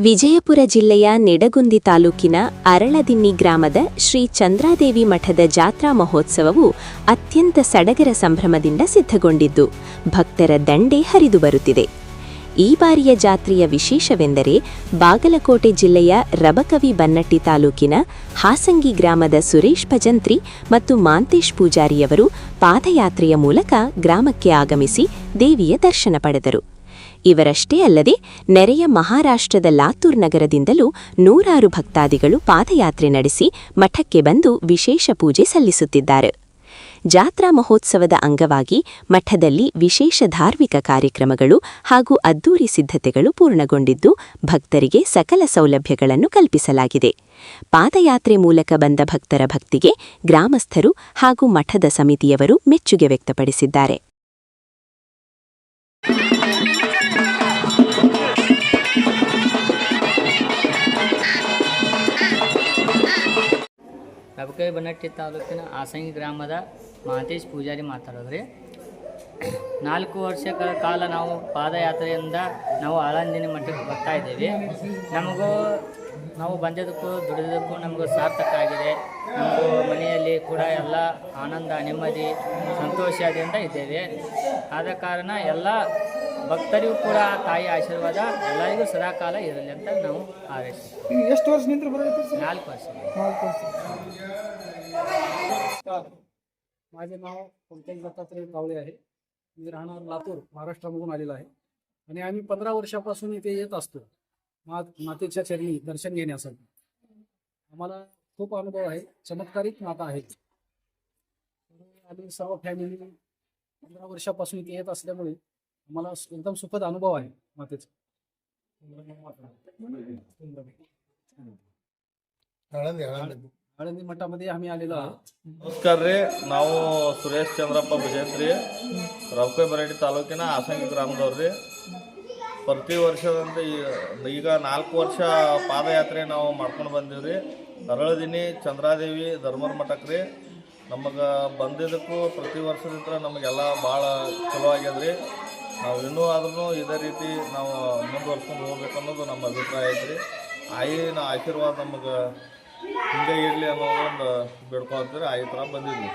ವಿಜಯಪುರ ಜಿಲ್ಲೆಯ ನಿಡಗುಂದಿ ತಾಲೂಕಿನ ಅರಳದಿನ್ನಿ ಗ್ರಾಮದ ಶ್ರೀ ಚಂದ್ರಾದೇವಿ ಮಠದ ಜಾತ್ರಾ ಮಹೋತ್ಸವವು ಅತ್ಯಂತ ಸಡಗರ ಸಂಭ್ರಮದಿಂದ ಸಿದ್ಧಗೊಂಡಿದ್ದು ಭಕ್ತರ ದಂಡೆ ಹರಿದು ಬರುತ್ತಿದೆ. ಈ ಬಾರಿಯ ಜಾತ್ರೆಯ ವಿಶೇಷವೆಂದರೆ ಬಾಗಲಕೋಟೆ ಜಿಲ್ಲೆಯ ರಬಕವಿ ಬನ್ನಟ್ಟಿ ತಾಲೂಕಿನ ಹಾಸಂಗಿ ಗ್ರಾಮದ ಸುರೇಶ್ ಭಜಂತ್ರಿ ಮತ್ತು ಮಾಂತೇಶ್ ಪೂಜಾರಿಯವರು ಪಾದಯಾತ್ರೆಯ ಮೂಲಕ ಗ್ರಾಮಕ್ಕೆ ಆಗಮಿಸಿ ದೇವಿಯ ದರ್ಶನ ಪಡೆದರು. ಇವರಷ್ಟೇ ಅಲ್ಲದೆ ನೆರೆಯ ಮಹಾರಾಷ್ಟ್ರದ ಲಾತೂರ್ ನಗರದಿಂದಲೂ ನೂರಾರು ಭಕ್ತಾದಿಗಳು ಪಾದಯಾತ್ರೆ ನಡೆಸಿ ಮಠಕ್ಕೆ ಬಂದು ವಿಶೇಷ ಪೂಜೆ ಸಲ್ಲಿಸುತ್ತಿದ್ದಾರೆ. ಜಾತ್ರಾ ಮಹೋತ್ಸವದ ಅಂಗವಾಗಿ ಮಠದಲ್ಲಿ ವಿಶೇಷ ಧಾರ್ಮಿಕ ಕಾರ್ಯಕ್ರಮಗಳು ಹಾಗೂ ಅದ್ದೂರಿ ಸಿದ್ಧತೆಗಳು ಪೂರ್ಣಗೊಂಡಿದ್ದು ಭಕ್ತರಿಗೆ ಸಕಲ ಸೌಲಭ್ಯಗಳನ್ನು ಕಲ್ಪಿಸಲಾಗಿದೆ. ಪಾದಯಾತ್ರೆ ಮೂಲಕ ಬಂದ ಭಕ್ತರ ಭಕ್ತಿಗೆ ಗ್ರಾಮಸ್ಥರು ಹಾಗೂ ಮಠದ ಸಮಿತಿಯವರು ಮೆಚ್ಚುಗೆ ವ್ಯಕ್ತಪಡಿಸಿದ್ದಾರೆ. ರಬಕವಿ ಬನ್ನಟ್ಟಿ ತಾಲೂಕಿನ ಹಾಸಂಗಿ ಗ್ರಾಮದ ಮಾಂತೇಶ್ ಪೂಜಾರಿ ಮಾತಾಡೋದ್ರಿ. 4 ವರ್ಷಗಳ ಕಾಲ ನಾವು ಪಾದಯಾತ್ರೆಯಿಂದ ನಾವು ಆಳಂದಿನಿ ಮಠಕ್ಕೆ ಬರ್ತಾ ಇದ್ದೀವಿ. ನಾವು ಬಂದಿದ್ದಕ್ಕೂ ದುಡಿದಕ್ಕೂ ನಮಗೂ ಸಾರ್ಥಕ ಆಗಿದೆ. ನಮಗೂ ಮನೆಯಲ್ಲಿ ಕೂಡ ಎಲ್ಲ ಆನಂದ ನೆಮ್ಮದಿ ಸಂತೋಷದಿಂದ ಇದ್ದೇವೆ. ಆದ ಕಾರಣ ಎಲ್ಲ ಭಕ್ತರಿಗೂ ಕೂಡ ತಾಯಿ ಆಶೀರ್ವಾದ ಎಲ್ಲರಿಗೂ ಸದಾಕಾಲ ಇರಲಿ ಅಂತ ನಾವು ಹಾರೈಸ್ತೀವಿ. ಎಷ್ಟು ವರ್ಷ ನಿಂತ बरोबर 4 ವರ್ಷ. माझे नाव पंकज दत्तात्रय कावळे आहे. मी राहणार लातूर महाराष्ट्रामधून आलेला आहे आणि आम्ही 15 वर्षापासून इथे येत असतो मातेच्या चरणी दर्शन घेण्यासाठी. आम्हाला खूप अनुभव आहे. चमत्कारिक माता आहे. आम्ही सर्व फॅमिली 15 वर्षापासून इथे येत असल्यामुळे आम्हाला एकदम सुखद अनुभव आहे मातेचा. आळंदी मठामध्ये आम्ही आलेलो आहोत. ನಮಸ್ಕಾರ ರೀ. ನಾವು ಸುರೇಶ್ ಚಂದ್ರಪ್ಪ ಭಜಂತ್ರಿ, ರಬಕವಿ ಬನ್ನಟ್ಟಿ ತಾಲೂಕಿನ ಹಾಸಂಗಿ ಗ್ರಾಮದವ್ರಿ. ಪ್ರತಿ ವರ್ಷದಂತೆ ಈಗ 4 ವರ್ಷ ಪಾದಯಾತ್ರೆ ನಾವು ಮಾಡ್ಕೊಂಡು ಬಂದೀವಿ ರೀ. ಅರಳದಿನಿ ಚಂದ್ರಾದೇವಿ ಧರ್ಮರ ಮಠಕ್ಕೆ ರೀ. ನಮಗೆ ಬಂದಿದ್ದಕ್ಕೂ ಪ್ರತಿ ವರ್ಷದಿಂದ ನಮಗೆಲ್ಲ ಭಾಳ ಚಲೋ ಆಗ್ಯದ್ರಿ. ನಾವು ಇನ್ನೂ ಆದ್ರೂ ಇದೇ ರೀತಿ ನಾವು ಮುಂದುವರ್ಸ್ಕೊಂಡು ಹೋಗ್ಬೇಕು ಅನ್ನೋದು ನಮ್ಮ ಅಭಿಪ್ರಾಯ ಐತ್ರಿ. ಆಯಿನ ಆಶೀರ್ವಾದ ನಮಗೆ ಹಿಂಗೆ ಇರಲಿ ಅನ್ನೋದೊಂದು ಬೇಡ್ಕೊಳ್ತೀವಿ. ಆ ಥರ ಬಂದಿದ್ವಿ.